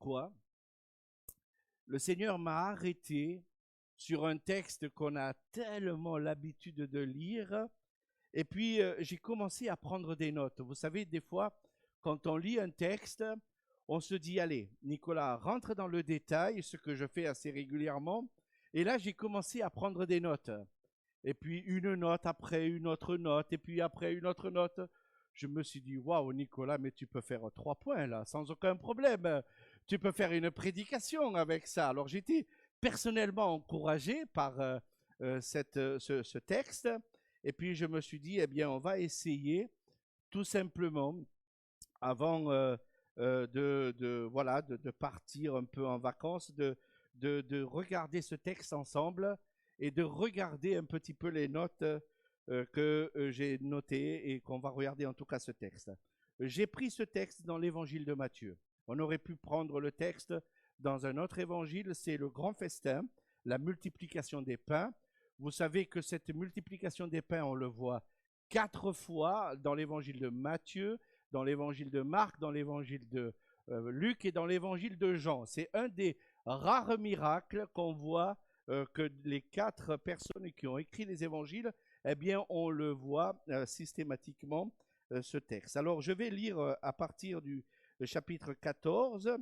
quoi? Le Seigneur m'a arrêté sur un texte qu'on a tellement l'habitude de lire. Et puis, j'ai commencé à prendre des notes. Vous savez, des fois, quand on lit un texte, on se dit, allez, Nicolas, rentre dans le détail, ce que je fais assez régulièrement. Et là, j'ai commencé à prendre des notes. Et puis, une note après une autre note, et puis après une autre note. Je me suis dit, waouh, Nicolas, mais tu peux faire 3 points là, sans aucun problème. Tu peux faire une prédication avec ça. Alors, j'étais personnellement encouragé par ce texte. Et puis, je me suis dit, eh bien, on va essayer tout simplement, avant de partir un peu en vacances, de regarder ce texte ensemble et de regarder un petit peu les notes que j'ai notées et qu'on va regarder en tout cas ce texte. J'ai pris ce texte dans l'évangile de Matthieu. On aurait pu prendre le texte dans un autre évangile, c'est le grand festin, la multiplication des pains. Vous savez que cette multiplication des pains, on le voit 4 fois dans l'évangile de Matthieu, dans l'évangile de Marc, dans l'évangile de Luc et dans l'évangile de Jean. C'est un des rares miracles qu'on voit que les 4 personnes qui ont écrit les évangiles, eh bien, on le voit systématiquement, ce texte. Alors, je vais lire à partir du chapitre 14,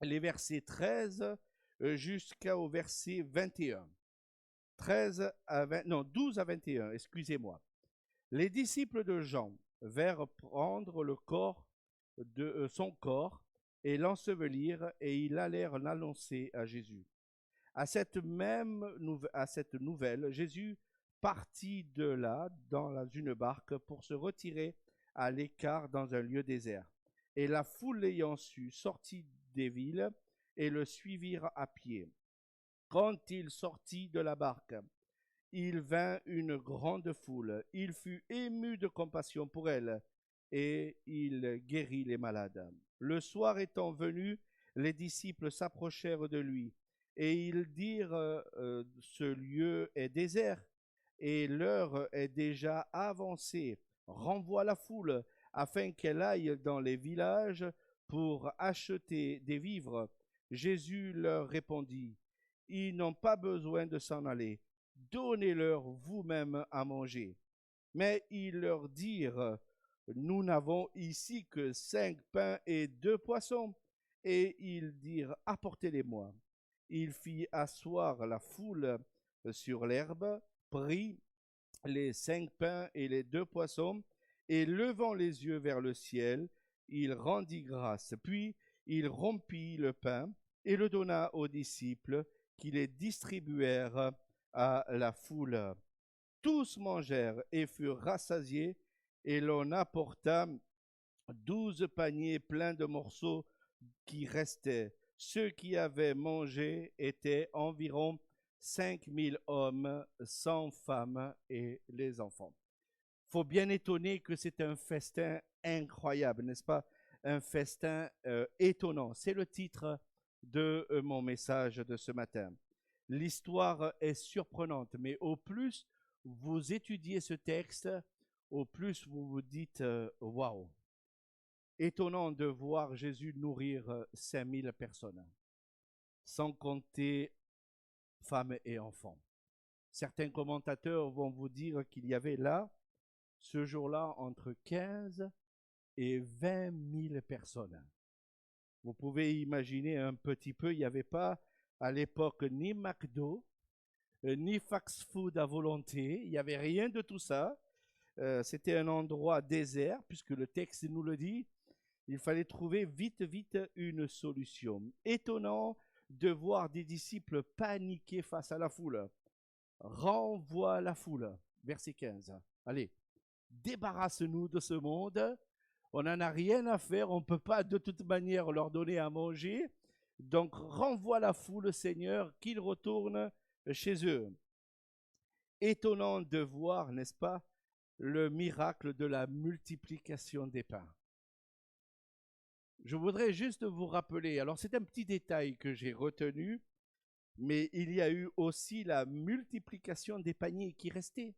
les versets 13 jusqu'au verset 21. 12 à 21, excusez-moi. Les disciples de Jean vinrent prendre le corps de son corps et l'ensevelir, et ils allèrent l'annoncer à Jésus. À cette nouvelle, Jésus partit de là dans une barque pour se retirer à l'écart dans un lieu désert. Et la foule l'ayant su, sortit des villes et le suivirent à pied. Quand il sortit de la barque, il vint une grande foule. Il fut ému de compassion pour elle et il guérit les malades. Le soir étant venu, les disciples s'approchèrent de lui et ils dirent ce lieu est désert et l'heure est déjà avancée. Renvoie la foule afin qu'elle aille dans les villages pour acheter des vivres. Jésus leur répondit, ils n'ont pas besoin de s'en aller. Donnez-leur vous-même à manger. Mais ils leur dirent, nous n'avons ici que 5 pains et 2 poissons. Et ils dirent, apportez-les-moi. Il fit asseoir la foule sur l'herbe, prit les 5 pains et les 2 poissons, et levant les yeux vers le ciel, il rendit grâce. Puis il rompit le pain et le donna aux disciples, qui les distribuèrent à la foule. Tous mangèrent et furent rassasiés, et l'on apporta 12 paniers pleins de morceaux qui restaient. Ceux qui avaient mangé étaient environ 5000 hommes, sans femmes et les enfants. Faut bien étonner que c'est un festin incroyable, n'est-ce pas? Un festin étonnant. C'est le titre de mon message de ce matin. L'histoire est surprenante, mais au plus vous étudiez ce texte, au plus vous vous dites waouh! Étonnant de voir Jésus nourrir 5000 personnes, sans compter femmes et enfants. Certains commentateurs vont vous dire qu'il y avait là, ce jour-là, entre 15 et 20 000 personnes. Vous pouvez imaginer un petit peu, il n'y avait pas à l'époque ni McDo, ni fast-food à volonté, il n'y avait rien de tout ça. C'était un endroit désert, puisque le texte nous le dit. Il fallait trouver vite une solution. Étonnant de voir des disciples paniquer face à la foule. Renvoie la foule. Verset 15. Allez, débarrasse-nous de ce monde. On n'en a rien à faire. On ne peut pas de toute manière leur donner à manger. Donc renvoie la foule, Seigneur, qu'ils retournent chez eux. Étonnant de voir, n'est-ce pas, le miracle de la multiplication des pains. Je voudrais juste vous rappeler, alors c'est un petit détail que j'ai retenu, mais il y a eu aussi la multiplication des paniers qui restaient.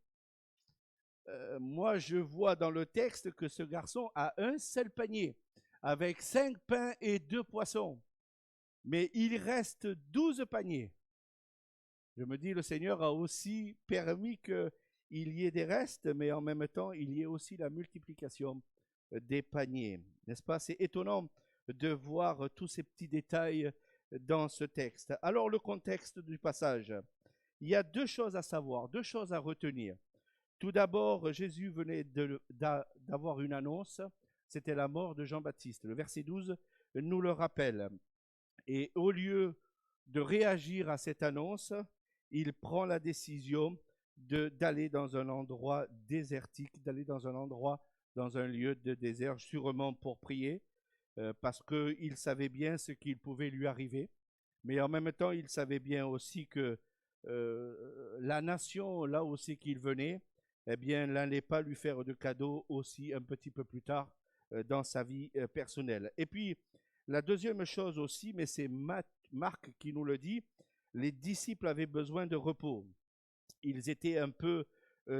Moi, je vois dans le texte que ce garçon a un seul panier, avec 5 pains et 2 poissons. mais il reste 12 paniers. Je me dis, le Seigneur a aussi permis qu'il y ait des restes, mais en même temps, il y ait aussi la multiplication des paniers. N'est-ce pas? C'est étonnant de voir tous ces petits détails dans ce texte. Alors, le contexte du passage. Il y a deux choses à savoir, deux choses à retenir. Tout d'abord, Jésus venait d'avoir une annonce, c'était la mort de Jean-Baptiste. Le verset 12 nous le rappelle. Et au lieu de réagir à cette annonce, il prend la décision d'aller dans un endroit désertique, d'aller dans un endroit, dans un lieu de désert, sûrement pour prier, parce qu'il savait bien ce qu'il pouvait lui arriver. Mais en même temps, il savait bien aussi que la nation, là où c'est qu'il venait, eh bien, n'allait pas lui faire de cadeaux aussi un petit peu plus tard dans sa vie personnelle. Et puis, la deuxième chose aussi, mais c'est Marc qui nous le dit, les disciples avaient besoin de repos. Ils étaient un peu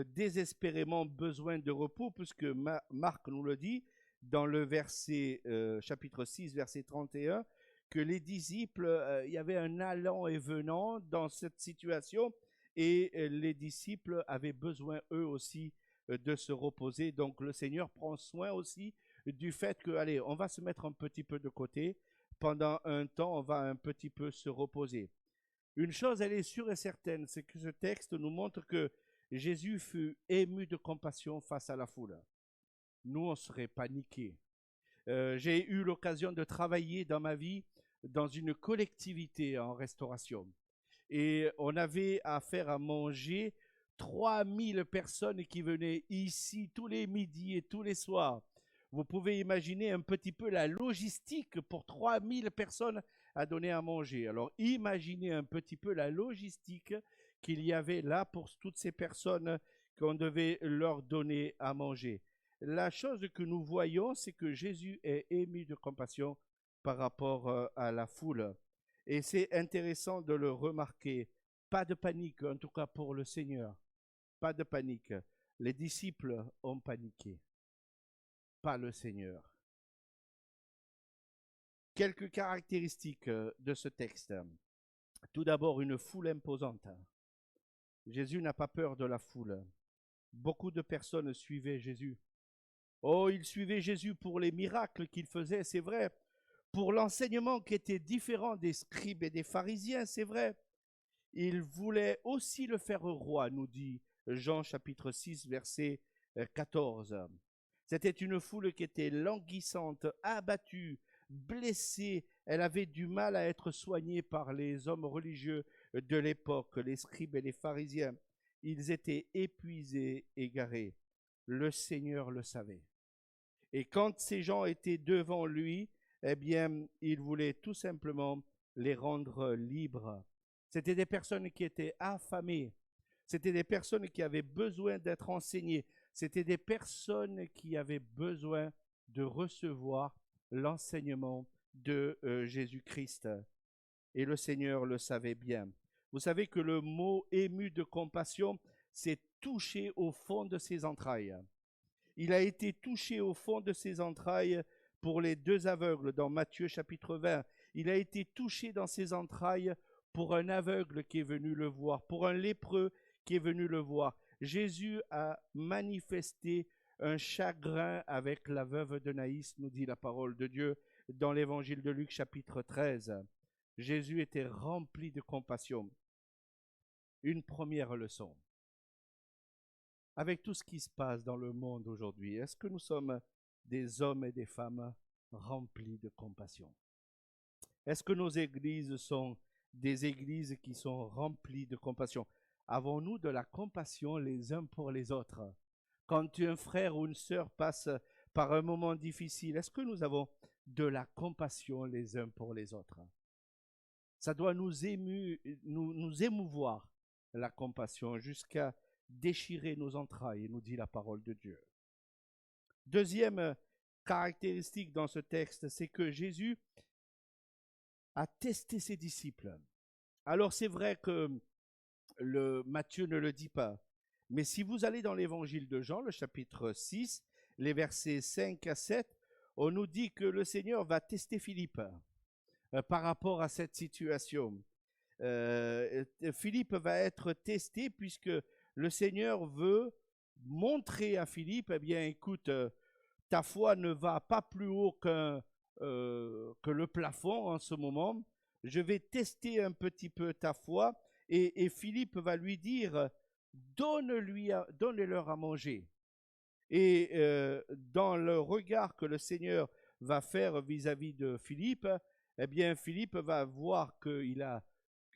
désespérément besoin de repos, puisque Marc nous le dit dans le verset chapitre 6, verset 31, que les disciples, il y avait un allant et venant dans cette situation, et les disciples avaient besoin eux aussi de se reposer. Donc le Seigneur prend soin aussi du fait que, allez, on va se mettre un petit peu de côté, pendant un temps, on va un petit peu se reposer. Une chose, elle est sûre et certaine, c'est que ce texte nous montre que Jésus fut ému de compassion face à la foule. Nous, on serait paniqués. J'ai eu l'occasion de travailler dans ma vie dans une collectivité en restauration. Et on avait à faire à manger 3000 personnes qui venaient ici tous les midis et tous les soirs. Vous pouvez imaginer un petit peu la logistique pour 3000 personnes à donner à manger. Alors imaginez un petit peu la logistique qu'il y avait là pour toutes ces personnes qu'on devait leur donner à manger. La chose que nous voyons, c'est que Jésus est ému de compassion par rapport à la foule. Et c'est intéressant de le remarquer. Pas de panique, en tout cas pour le Seigneur. Pas de panique. Les disciples ont paniqué. Pas le Seigneur. Quelques caractéristiques de ce texte. Tout d'abord, une foule imposante. Jésus n'a pas peur de la foule. Beaucoup de personnes suivaient Jésus. Oh, ils suivaient Jésus pour les miracles qu'il faisait, c'est vrai. Pour l'enseignement qui était différent des scribes et des pharisiens, c'est vrai. Ils voulaient aussi le faire roi, nous dit Jean chapitre 6, verset 14. C'était une foule qui était languissante, abattue, blessée. Elle avait du mal à être soignée par les hommes religieux de l'époque, les scribes et les pharisiens. Ils étaient épuisés, égarés. Le Seigneur le savait. Et quand ces gens étaient devant lui, eh bien, il voulait tout simplement les rendre libres. C'était des personnes qui étaient affamées. C'était des personnes qui avaient besoin d'être enseignées. C'était des personnes qui avaient besoin de recevoir l'enseignement de Jésus-Christ. Et le Seigneur le savait bien. Vous savez que le mot ému de compassion, c'est touché au fond de ses entrailles. Il a été touché au fond de ses entrailles pour les deux aveugles dans Matthieu chapitre 20. Il a été touché dans ses entrailles pour un aveugle qui est venu le voir, pour un lépreux qui est venu le voir. Jésus a manifesté un chagrin avec la veuve de Naïs, nous dit la parole de Dieu dans l'évangile de Luc chapitre 13. Jésus était rempli de compassion. Une première leçon. Avec tout ce qui se passe dans le monde aujourd'hui, est-ce que nous sommes des hommes et des femmes remplis de compassion? Est-ce que nos églises sont des églises qui sont remplies de compassion? Avons-nous de la compassion les uns pour les autres? Quand un frère ou une sœur passe par un moment difficile, est-ce que nous avons de la compassion les uns pour les autres? Ça doit nous émouvoir, la compassion, jusqu'à déchirer nos entrailles, nous dit la parole de Dieu. Deuxième caractéristique dans ce texte, c'est que Jésus a testé ses disciples. Alors c'est vrai que Matthieu ne le dit pas, mais si vous allez dans l'évangile de Jean, le chapitre 6, les versets 5 à 7, on nous dit que le Seigneur va tester Philippe. par rapport à cette situation. Philippe va être testé puisque le Seigneur veut montrer à Philippe, eh bien, écoute, ta foi ne va pas plus haut que le plafond en ce moment. Je vais tester un petit peu ta foi. Et Philippe va lui dire, donne-leur à manger. Et dans le regard que le Seigneur va faire vis-à-vis de Philippe, eh bien, Philippe va voir qu'il a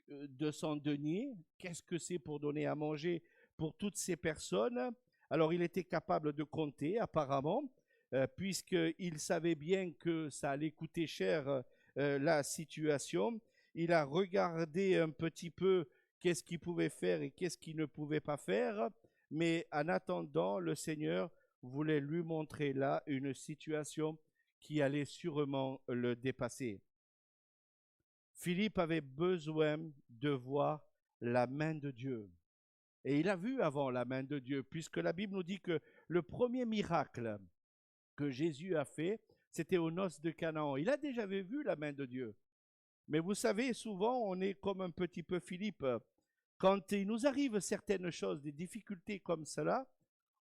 200 deniers. Qu'est-ce que c'est pour donner à manger pour toutes ces personnes? Alors, il était capable de compter, apparemment, puisqu'il savait bien que ça allait coûter cher la situation. Il a regardé un petit peu qu'est-ce qu'il pouvait faire et qu'est-ce qu'il ne pouvait pas faire. Mais en attendant, le Seigneur voulait lui montrer là une situation qui allait sûrement le dépasser. Philippe avait besoin de voir la main de Dieu. Et il a vu avant la main de Dieu, puisque la Bible nous dit que le premier miracle que Jésus a fait, c'était aux noces de Canaan. Il a déjà vu la main de Dieu. Mais vous savez, souvent, on est comme un petit peu Philippe. Quand il nous arrive certaines choses, des difficultés comme cela,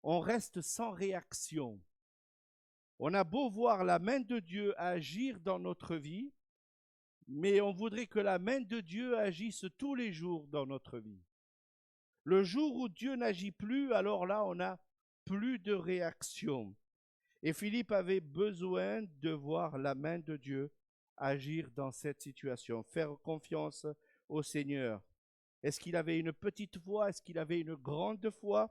on reste sans réaction. On a beau voir la main de Dieu agir dans notre vie, mais on voudrait que la main de Dieu agisse tous les jours dans notre vie. Le jour où Dieu n'agit plus, alors là, on n'a plus de réaction. Et Philippe avait besoin de voir la main de Dieu agir dans cette situation, faire confiance au Seigneur. Est-ce qu'il avait une petite foi? Est-ce qu'il avait une grande foi?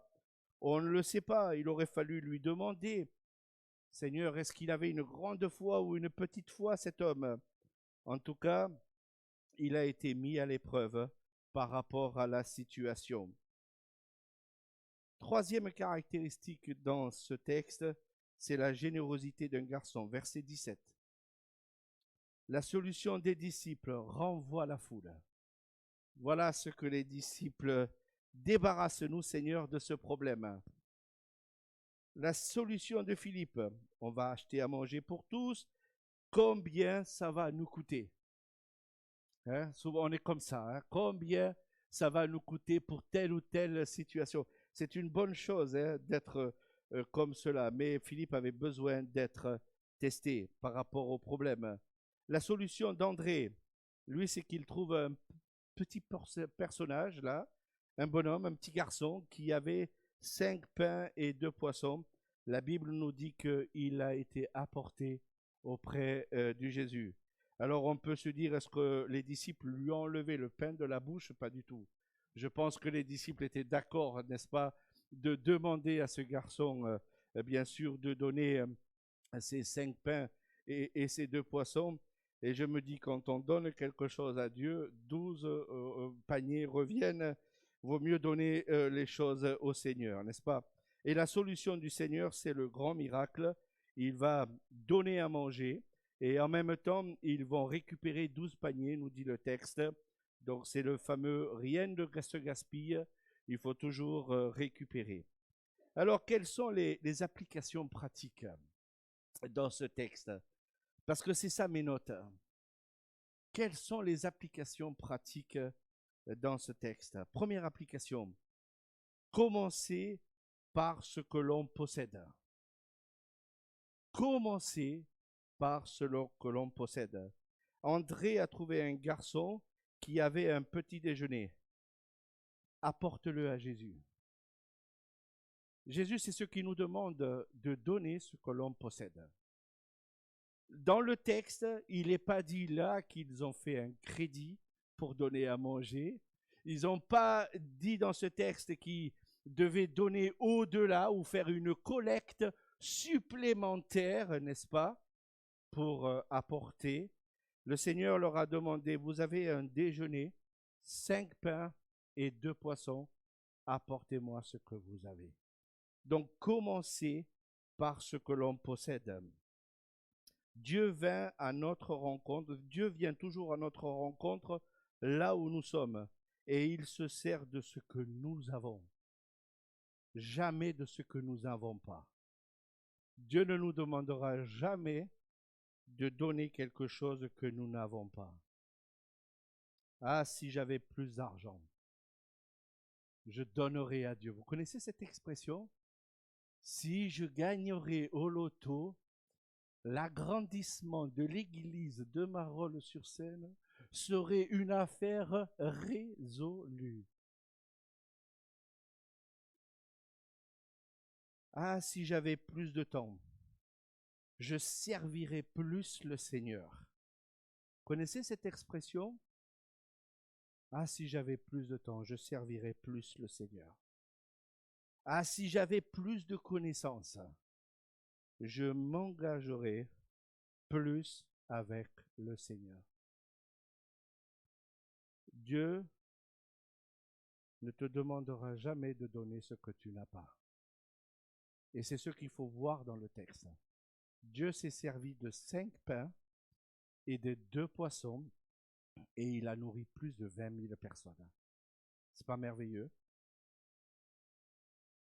On ne le sait pas. Il aurait fallu lui demander, Seigneur, est-ce qu'il avait une grande foi ou une petite foi, cet homme? En tout cas, il a été mis à l'épreuve par rapport à la situation. Troisième caractéristique dans ce texte, c'est la générosité d'un garçon. Verset 17. La solution des disciples renvoie la foule. Voilà ce que les disciples débarrassent-nous, Seigneur, de ce problème. La solution de Philippe, on va acheter à manger pour tous. Combien ça va nous coûter? Hein? Souvent on est comme ça. Hein? Combien ça va nous coûter pour telle ou telle situation? C'est une bonne chose d'être comme cela, mais Philippe avait besoin d'être testé par rapport au problème. La solution d'André, lui, c'est qu'il trouve un petit personnage là, un bonhomme, un petit garçon qui avait 5 pains et 2 poissons. La Bible nous dit qu'il a été apporté auprès du Jésus. Alors on peut se dire, est-ce que les disciples lui ont enlevé le pain de la bouche? Pas du tout. Je pense que les disciples étaient d'accord, n'est-ce pas, de demander à ce garçon, bien sûr, de donner ces 5 pains et ces 2 poissons. Et je me dis, quand on donne quelque chose à Dieu, 12 paniers reviennent. Vaut mieux donner les choses au Seigneur, n'est-ce pas? Et la solution du Seigneur, c'est le grand miracle. Il va donner à manger et en même temps, ils vont récupérer 12 paniers, nous dit le texte. Donc c'est le fameux rien ne se gaspille, il faut toujours récupérer. Alors quelles sont les applications pratiques dans ce texte? Parce que c'est ça mes notes. Quelles sont les applications pratiques dans ce texte? Première application, commencer par ce que l'on possède. Commencer par ce que l'on possède. André a trouvé un garçon qui avait un petit déjeuner. Apporte-le à Jésus. Jésus, c'est ce qui nous demande de donner ce que l'on possède. Dans le texte, il n'est pas dit là qu'ils ont fait un crédit pour donner à manger. Ils n'ont pas dit dans ce texte qu'ils devaient donner au-delà ou faire une collecte supplémentaire, n'est-ce pas, pour apporter. Le Seigneur leur a demandé, vous avez un déjeuner, 5 pains et 2 poissons, apportez-moi ce que vous avez. Donc, commencez par ce que l'on possède. Dieu vint à notre rencontre, Dieu vient toujours à notre rencontre là où nous sommes, et il se sert de ce que nous avons, jamais de ce que nous n'avons pas. Dieu ne nous demandera jamais de donner quelque chose que nous n'avons pas. Ah, si j'avais plus d'argent, je donnerais à Dieu. Vous connaissez cette expression? Si je gagnerais au loto, l'agrandissement de l'église de Marolles-sur-Seine serait une affaire résolue. Ah, si j'avais plus de temps, je servirais plus le Seigneur. Connaissez cette expression? Ah, si j'avais plus de temps, je servirais plus le Seigneur. Ah, si j'avais plus de connaissances, je m'engagerais plus avec le Seigneur. Dieu ne te demandera jamais de donner ce que tu n'as pas. Et c'est ce qu'il faut voir dans le texte. Dieu s'est servi de 5 pains et de 2 poissons et il a nourri plus de 20 000 personnes. C'est pas merveilleux?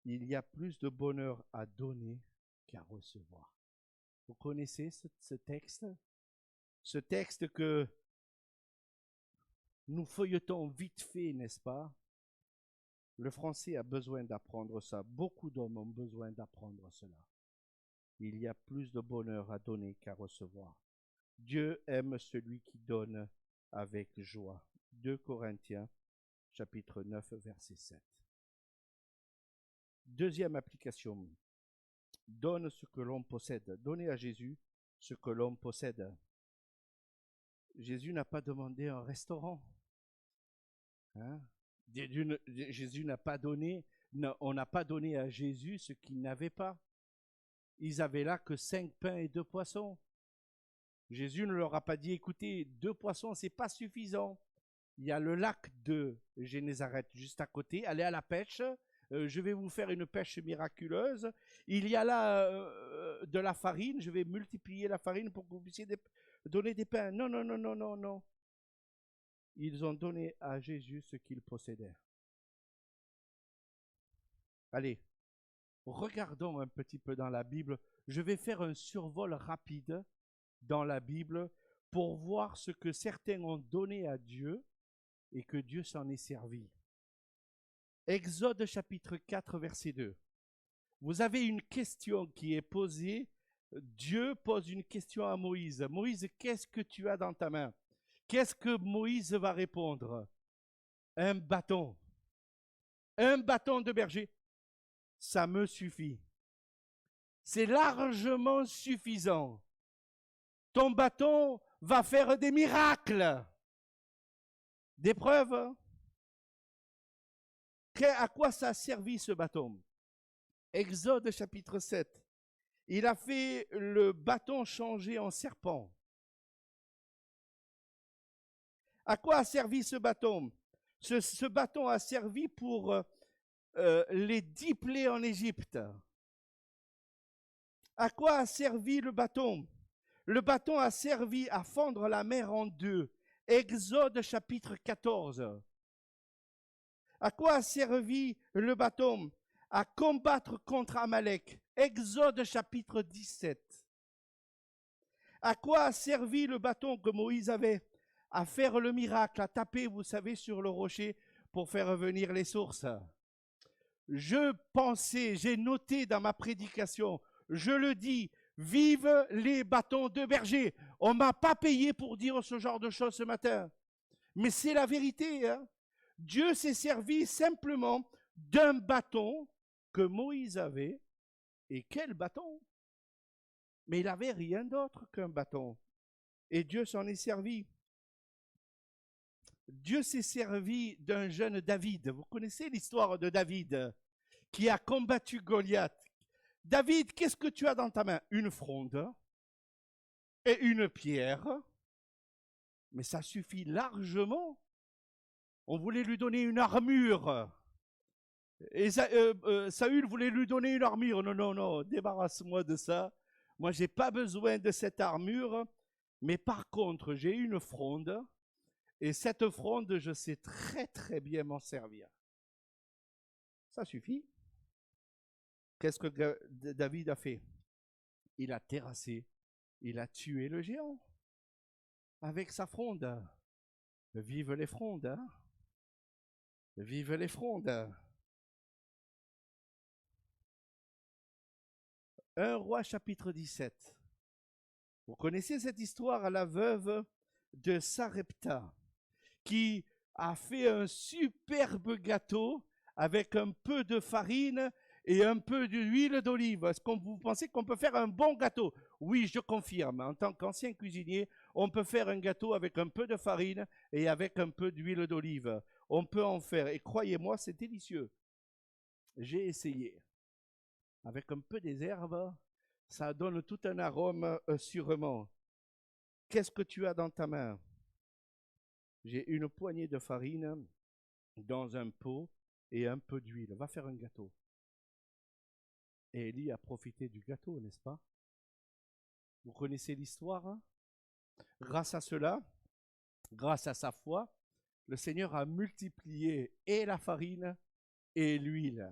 Il y a plus de bonheur à donner qu'à recevoir. Vous connaissez ce texte? Ce texte que nous feuilletons vite fait, n'est-ce pas? Le français a besoin d'apprendre ça. Beaucoup d'hommes ont besoin d'apprendre cela. Il y a plus de bonheur à donner qu'à recevoir. Dieu aime celui qui donne avec joie. 2 Corinthiens, chapitre 9, verset 7. Deuxième application. Donne ce que l'on possède. Donnez à Jésus ce que l'on possède. Jésus n'a pas demandé un restaurant. Hein? Jésus n'a pas donné, on n'a pas donné à Jésus ce qu'il n'avait pas. Ils avaient là que 5 pains et 2 poissons. Jésus ne leur a pas dit, écoutez, 2 poissons, c'est pas suffisant. Il y a le lac de Génézareth juste à côté, allez à la pêche, je vais vous faire une pêche miraculeuse. Il y a là de la farine, je vais multiplier la farine pour que vous puissiez donner des pains. Non, non, non, non, non, non. Ils ont donné à Jésus ce qu'ils possédaient. Allez, regardons un petit peu dans la Bible. Je vais faire un survol rapide dans la Bible pour voir ce que certains ont donné à Dieu et que Dieu s'en est servi. Exode chapitre 4, verset 2. Vous avez une question qui est posée. Dieu pose une question à Moïse. Moïse, qu'est-ce que tu as dans ta main? Qu'est-ce que Moïse va répondre? Un bâton. Un bâton de berger. Ça me suffit. C'est largement suffisant. Ton bâton va faire des miracles. Des preuves. À quoi ça a servi ce bâton? Exode chapitre 7. Il a fait le bâton changer en serpent. À quoi a servi ce bâton? Ce bâton a servi pour les 10 plaies en Égypte. À quoi a servi le bâton? Le bâton a servi à fendre la mer en deux. Exode chapitre 14. À quoi a servi le bâton? À combattre contre Amalek. Exode chapitre 17. À quoi a servi le bâton que Moïse avait? À faire le miracle, à taper, vous savez, sur le rocher pour faire revenir les sources. Je pensais, j'ai noté dans ma prédication, je le dis, vive les bâtons de berger. On ne m'a pas payé pour dire ce genre de choses ce matin. Mais c'est la vérité. Hein? Dieu s'est servi simplement d'un bâton que Moïse avait. Et quel bâton? Mais il n'avait rien d'autre qu'un bâton. Et Dieu s'en est servi. Dieu s'est servi d'un jeune David. Vous connaissez l'histoire de David qui a combattu Goliath. David, qu'est-ce que tu as dans ta main? Une fronde et une pierre. Mais ça suffit largement. On voulait lui donner une armure. Et Saül voulait lui donner une armure. Non, non, non, débarrasse-moi de ça. Moi, je n'ai pas besoin de cette armure. Mais par contre, j'ai une fronde. Et cette fronde, je sais très, très bien m'en servir. Ça suffit. Qu'est-ce que David a fait? Il a terrassé il a tué le géant avec sa fronde. Vive les frondes, hein? Vive les frondes. 1 Roi chapitre 17. Vous connaissez cette histoire à la veuve de Sarepta qui a fait un superbe gâteau avec un peu de farine et un peu d'huile d'olive. Est-ce que vous pensez qu'on peut faire un bon gâteau? Oui, je confirme. En tant qu'ancien cuisinier, on peut faire un gâteau avec un peu de farine et avec un peu d'huile d'olive. On peut en faire. Et croyez-moi, c'est délicieux. J'ai essayé. Avec un peu des herbes, ça donne tout un arôme sûrement. Qu'est-ce que tu as dans ta main? J'ai une poignée de farine dans un pot et un peu d'huile. Va faire un gâteau. Et Élie a profité du gâteau, n'est-ce pas? Vous connaissez l'histoire, hein? Grâce à cela, grâce à sa foi, le Seigneur a multiplié et la farine et l'huile,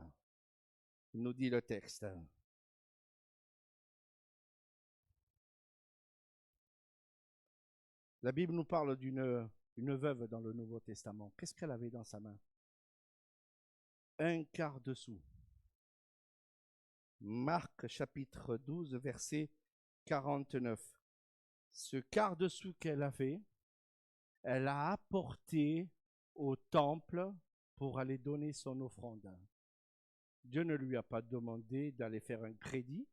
nous dit le texte. La Bible nous parle d'une veuve dans le Nouveau Testament. Qu'est-ce qu'elle avait dans sa main? Un quart de sou. Marc chapitre 12, verset 49. Ce quart de sou qu'elle a fait, elle a apporté au temple pour aller donner son offrande. Dieu ne lui a pas demandé d'aller faire un crédit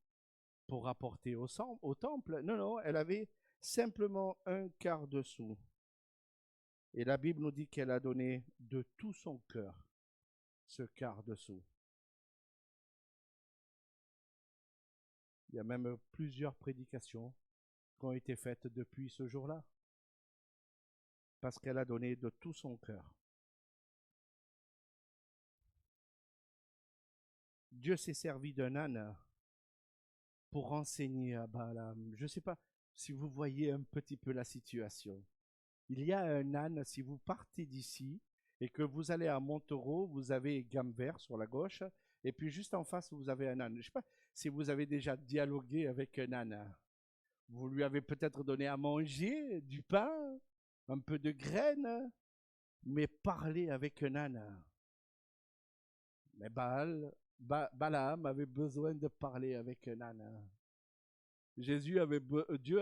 pour apporter au temple. Non, non, elle avait simplement un quart de sou. Et la Bible nous dit qu'elle a donné de tout son cœur ce quart de sou. Il y a même plusieurs prédications qui ont été faites depuis ce jour-là, parce qu'elle a donné de tout son cœur. Dieu s'est servi d'un âne pour enseigner à Balaam. Je ne sais pas si vous voyez un petit peu la situation. Il y a un âne, si vous partez d'ici et que vous allez à Montereau, vous avez Gamvert sur la gauche, et puis juste en face, vous avez un âne. Je ne sais pas si vous avez déjà dialogué avec un âne. Vous lui avez peut-être donné à manger du pain, un peu de graines, mais parler avec un âne. Mais Balaam avait besoin de parler avec un âne. Dieu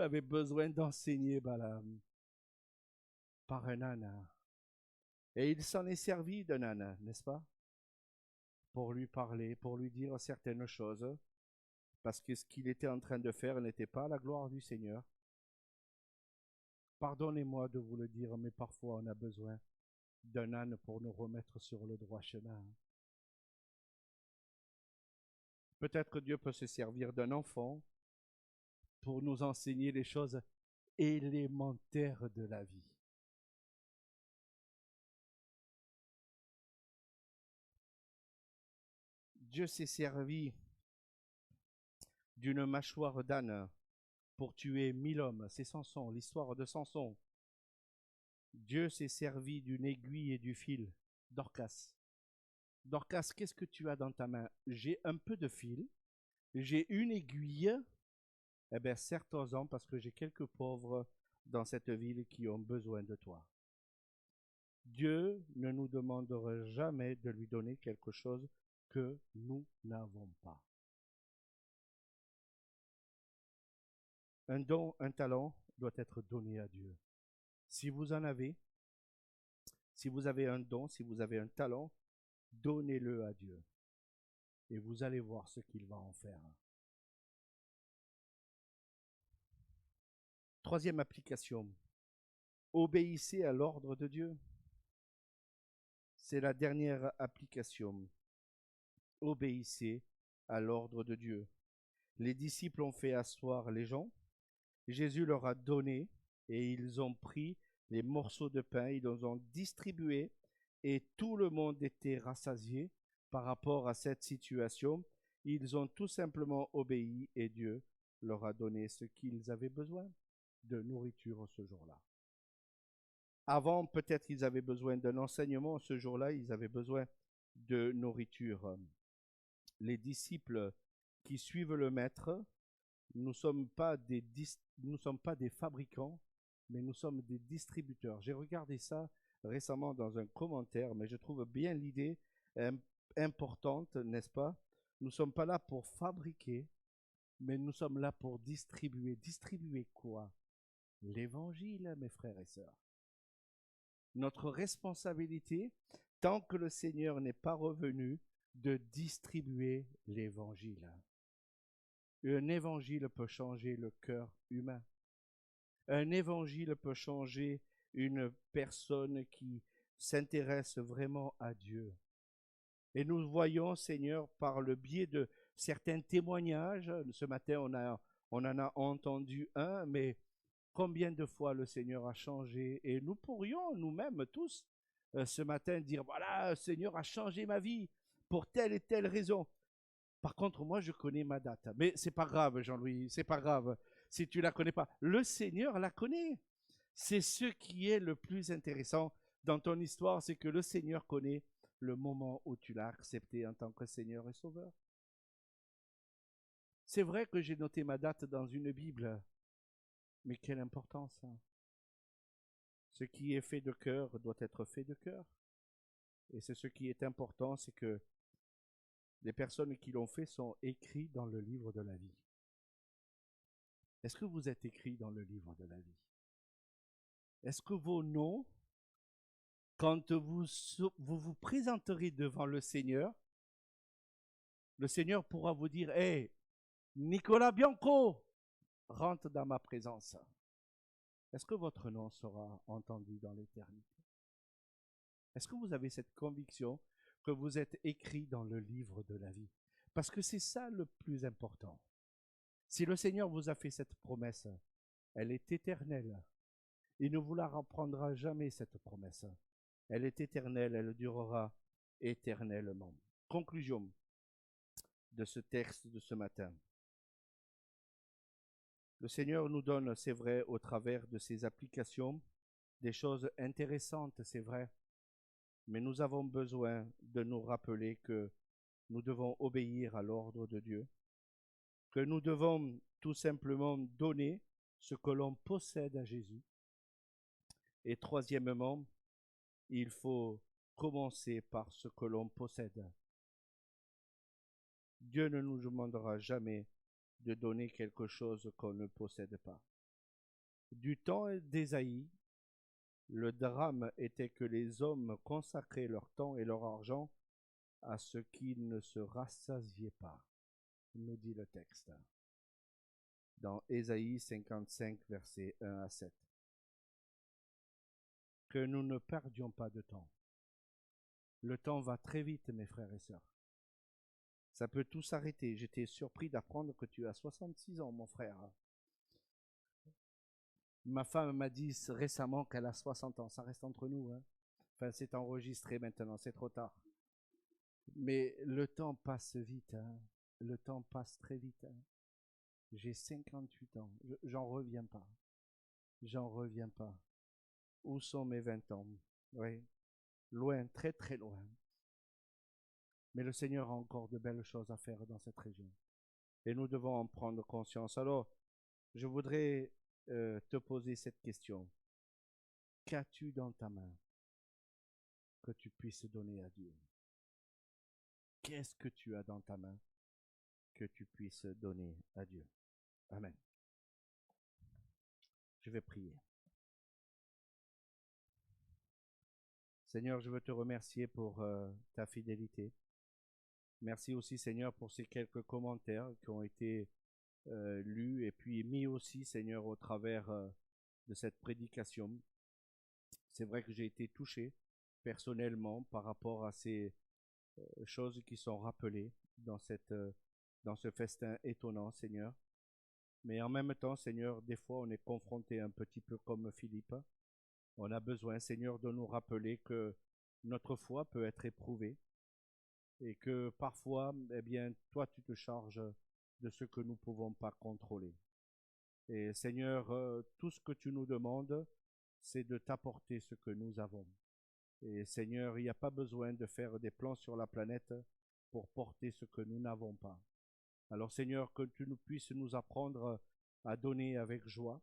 avait besoin d'enseigner Balaam par un âne. Et il s'en est servi d'un âne, n'est-ce pas? Pour lui parler, pour lui dire certaines choses, parce que ce qu'il était en train de faire n'était pas la gloire du Seigneur. Pardonnez-moi de vous le dire, mais parfois on a besoin d'un âne pour nous remettre sur le droit chemin. Peut-être que Dieu peut se servir d'un enfant pour nous enseigner les choses élémentaires de la vie. Dieu s'est servi d'une mâchoire d'âne pour tuer 1000 hommes. C'est Samson, l'histoire de Samson. Dieu s'est servi d'une aiguille et du fil. Dorcas. Dorcas, qu'est-ce que tu as dans ta main? J'ai un peu de fil, j'ai une aiguille. Eh bien, sers-toi-en parce que j'ai quelques pauvres dans cette ville qui ont besoin de toi. Dieu ne nous demandera jamais de lui donner quelque chose que nous n'avons pas. Un don, un talent doit être donné à Dieu. Si vous en avez, si vous avez un don, si vous avez un talent, donnez-le à Dieu. Et vous allez voir ce qu'il va en faire. Troisième application. Obéissez à l'ordre de Dieu. C'est la dernière application. Obéissez à l'ordre de Dieu. Les disciples ont fait asseoir les gens. Jésus leur a donné et ils ont pris les morceaux de pain, ils les ont distribués et tout le monde était rassasié par rapport à cette situation. Ils ont tout simplement obéi et Dieu leur a donné ce qu'ils avaient besoin de nourriture ce jour-là. Avant, peut-être ils avaient besoin d'un enseignement, ce jour-là, ils avaient besoin de nourriture. Les disciples qui suivent le Maître Nous ne sommes pas des fabricants, mais nous sommes des distributeurs. J'ai regardé ça récemment dans un commentaire, mais je trouve bien l'idée importante, n'est-ce pas? Nous ne sommes pas là pour fabriquer, mais nous sommes là pour distribuer. Distribuer quoi? L'évangile, mes frères et sœurs. Notre responsabilité, tant que le Seigneur n'est pas revenu, de distribuer l'évangile. Un évangile peut changer le cœur humain. Un évangile peut changer une personne qui s'intéresse vraiment à Dieu. Et nous voyons, Seigneur, par le biais de certains témoignages, ce matin on en a entendu un, mais combien de fois le Seigneur a changé, et nous pourrions nous-mêmes tous ce matin dire, voilà, le Seigneur a changé ma vie pour telle et telle raison. Par contre, moi, je connais ma date. Mais c'est pas grave, Jean-Louis, c'est pas grave si tu la connais pas. Le Seigneur la connaît. C'est ce qui est le plus intéressant dans ton histoire, c'est que le Seigneur connaît le moment où tu l'as accepté en tant que Seigneur et Sauveur. C'est vrai que j'ai noté ma date dans une Bible, mais quelle importance, hein? Ce qui est fait de cœur doit être fait de cœur. Et c'est ce qui est important, c'est que les personnes qui l'ont fait sont écrites dans le livre de la vie. Est-ce que vous êtes écrits dans le livre de la vie? Est-ce que vos noms, quand vous présenterez devant le Seigneur pourra vous dire, hey, Nicolas Bianco, rentre dans ma présence. Est-ce que votre nom sera entendu dans l'éternité? Est-ce que vous avez cette conviction que vous êtes écrit dans le livre de la vie? Parce que c'est ça le plus important. Si le Seigneur vous a fait cette promesse, elle est éternelle. Il ne vous la reprendra jamais, cette promesse. Elle est éternelle, elle durera éternellement. Conclusion de ce texte de ce matin. Le Seigneur nous donne, c'est vrai, au travers de ses applications, des choses intéressantes, c'est vrai, mais nous avons besoin de nous rappeler que nous devons obéir à l'ordre de Dieu, que nous devons tout simplement donner ce que l'on possède à Jésus. Et troisièmement, il faut commencer par ce que l'on possède. Dieu ne nous demandera jamais de donner quelque chose qu'on ne possède pas. Du temps d'Ésaïe, le drame était que les hommes consacraient leur temps et leur argent à ce qui ne se rassasiait pas, nous dit le texte, dans Ésaïe 55, versets 1 à 7. Que nous ne perdions pas de temps. Le temps va très vite, mes frères et sœurs. Ça peut tout s'arrêter. J'étais surpris d'apprendre que tu as 66 ans, mon frère. Ma femme m'a dit récemment qu'elle a 60 ans. Ça reste entre nous, hein. Enfin, c'est enregistré maintenant, c'est trop tard. Mais le temps passe vite, hein. Le temps passe très vite, hein. J'ai 58 ans. J'en reviens pas. J'en reviens pas. Où sont mes 20 ans? Oui, loin, très très loin. Mais le Seigneur a encore de belles choses à faire dans cette région. Et nous devons en prendre conscience. Alors, je voudrais te poser cette question. Qu'as-tu dans ta main que tu puisses donner à Dieu? Qu'est-ce que tu as dans ta main que tu puisses donner à Dieu? Amen. Je vais prier. Seigneur, je veux te remercier pour ta fidélité. Merci aussi, Seigneur, pour ces quelques commentaires qui ont été lus et puis mis aussi, Seigneur, au travers de cette prédication. C'est vrai que j'ai été touché personnellement par rapport à ces choses qui sont rappelées dans ce festin étonnant, Seigneur. Mais en même temps, Seigneur, des fois on est confronté un petit peu comme Philippe. On a besoin, Seigneur, de nous rappeler que notre foi peut être éprouvée et que parfois, eh bien, toi, tu te charges de ce que nous ne pouvons pas contrôler. Et Seigneur, tout ce que tu nous demandes, c'est de t'apporter ce que nous avons. Et Seigneur, il n'y a pas besoin de faire des plans sur la planète pour porter ce que nous n'avons pas. Alors Seigneur, que tu nous puisses nous apprendre à donner avec joie,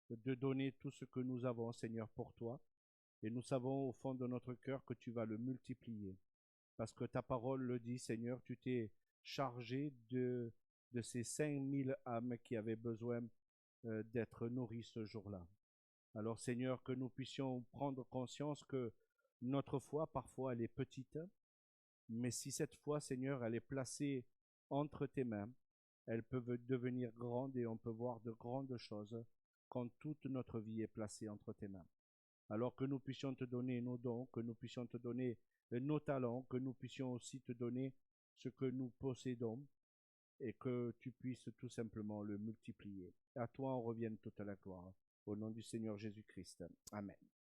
de donner tout ce que nous avons, Seigneur, pour toi. Et nous savons au fond de notre cœur que tu vas le multiplier. Parce que ta parole le dit, Seigneur, tu t'es chargé de ces 5000 âmes qui avaient besoin d'être nourries ce jour-là. Alors Seigneur, que nous puissions prendre conscience que notre foi, parfois, elle est petite, mais si cette foi, Seigneur, elle est placée entre tes mains, elle peut devenir grande et on peut voir de grandes choses quand toute notre vie est placée entre tes mains. Alors que nous puissions te donner nos dons, que nous puissions te donner nos talents, que nous puissions aussi te donner ce que nous possédons et que tu puisses tout simplement le multiplier. À toi en revienne toute la gloire. Au nom du Seigneur Jésus-Christ. Amen.